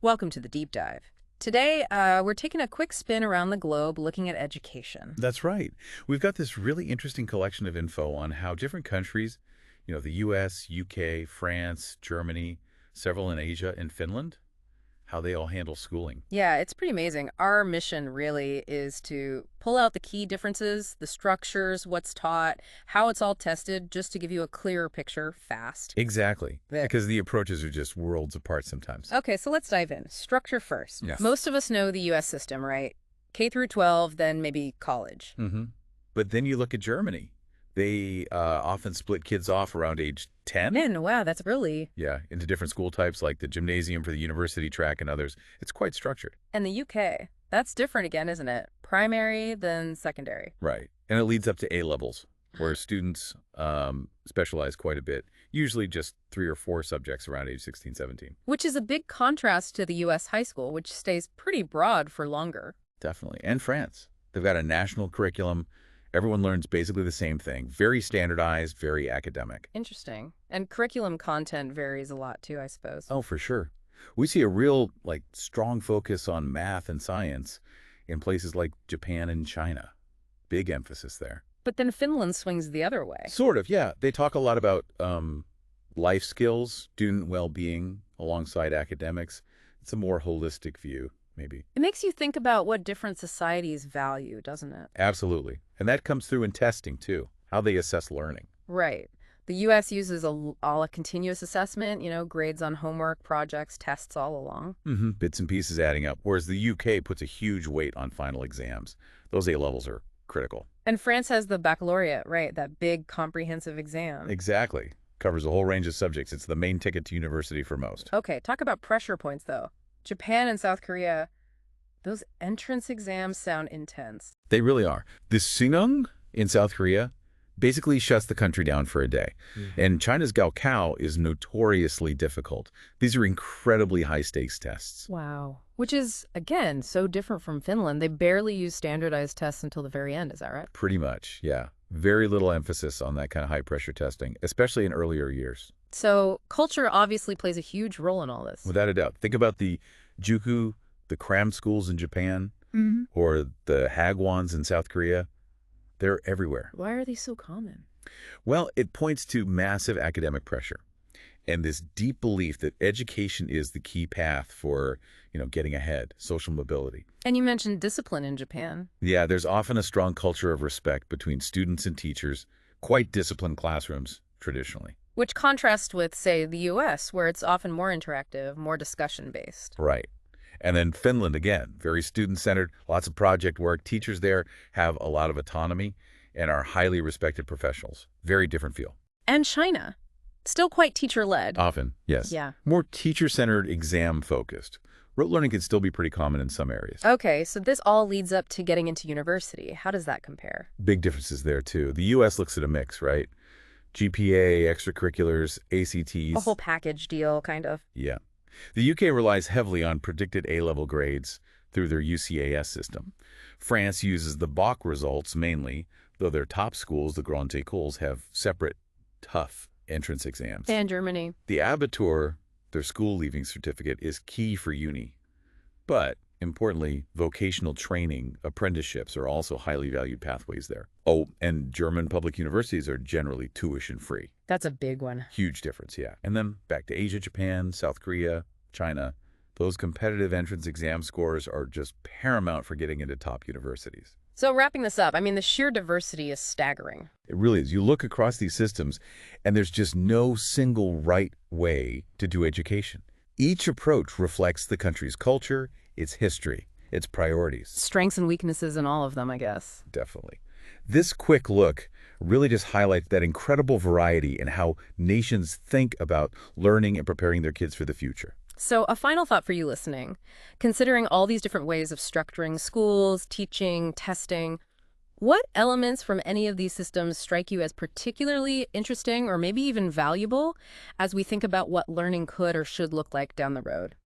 Welcome to the deep dive. Today, we're taking a quick spin around the globe looking at education. That's right. We've got this really interesting collection of info on how different countries, the US, UK, France, Germany, several in Asia, and Finland, how they all handle schooling. Yeah, it's pretty amazing. Our mission really is to pull out the key differences, the structures, what's taught, how it's all tested, just to give you a clearer picture fast. Exactly. There. Because the approaches are just worlds apart sometimes. Okay, so let's dive in. Structure first. Yeah. Most of us know the US system, right? K through 12, then maybe college. hmm But then you look at Germany. They often split kids off around age 10. Man, wow, that's really. Yeah, into different school types like the gymnasium for the university track and others. It's quite structured. And the UK, that's different again, isn't it? Primary, then secondary. Right. And it leads up to A levels, where students specialize quite a bit, usually just 3 or 4 subjects around age 16, 17. Which is a big contrast to the U.S. high school, which stays pretty broad for longer. Definitely. And France. They've got a national curriculum. Everyone learns basically the same thing. Very standardized, very academic. Interesting. And curriculum content varies a lot too, I suppose. Oh, for sure. We see a real, strong focus on math and science in places like Japan and China. Big emphasis there. But then Finland swings the other way. Sort of, yeah. They talk a lot about life skills, student well-being alongside academics. It's a more holistic view, maybe. It makes you think about what different societies value, doesn't it? Absolutely. And that comes through in testing, too, how they assess learning. Right. The U.S. uses a continuous assessment, grades on homework, projects, tests all along. Bits and pieces adding up, whereas the UK puts a huge weight on final exams. Those A levels are critical. And France has the baccalaureate, right? That big comprehensive exam. Exactly. Covers a whole range of subjects. It's the main ticket to university for most. Okay, talk about pressure points, though. Japan and South Korea, those entrance exams sound intense. They really are. The Singung in South Korea basically shuts the country down for a day. And China's Gaokao is notoriously difficult. These are incredibly high-stakes tests. Wow. Which is, again, so different from Finland. They barely use standardized tests until the very end, is that right? Pretty much, yeah. Very little emphasis on that kind of high-pressure testing, especially in earlier years. So culture obviously plays a huge role in all this. Without a doubt. Think about the Juku, the cram schools in Japan, or the Hagwons in South Korea. They're everywhere. Why are these so common? Well, it points to massive academic pressure and this deep belief that education is the key path for, getting ahead, social mobility. And you mentioned discipline in Japan. Yeah, there's often a strong culture of respect between students and teachers, quite disciplined classrooms traditionally. Which contrasts with, say, the U.S., where it's often more interactive, more discussion-based. Right. And then Finland, again, very student-centered, lots of project work. Teachers there have a lot of autonomy and are highly respected professionals. Very different feel. And China, still quite teacher-led. Often, yes. Yeah. More teacher-centered, exam-focused. Rote learning can still be pretty common in some areas. Okay, so this all leads up to getting into university. How does that compare? Big differences there, too. The U.S. looks at a mix, right? GPA, extracurriculars, ACTs. A whole package deal, kind of. Yeah. The UK relies heavily on predicted A-level grades through their UCAS system. France uses the BAC results mainly, though their top schools, the Grandes Écoles, have separate, tough entrance exams. And Germany. The Abitur, their school leaving certificate, is key for uni. But, importantly, vocational training, apprenticeships are also highly valued pathways there. Oh, and German public universities are generally tuition-free. That's a big one. Huge difference, yeah. And then back to Asia, Japan, South Korea, China. Those competitive entrance exam scores are just paramount for getting into top universities. So wrapping this up, the sheer diversity is staggering. It really is. You look across these systems, and there's just no single right way to do education. Each approach reflects the country's culture, its history, its priorities. Strengths and weaknesses in all of them, I guess. Definitely. This quick look really just highlights that incredible variety in how nations think about learning and preparing their kids for the future. So a final thought for you listening. Considering all these different ways of structuring schools, teaching, testing, what elements from any of these systems strike you as particularly interesting or maybe even valuable as we think about what learning could or should look like down the road?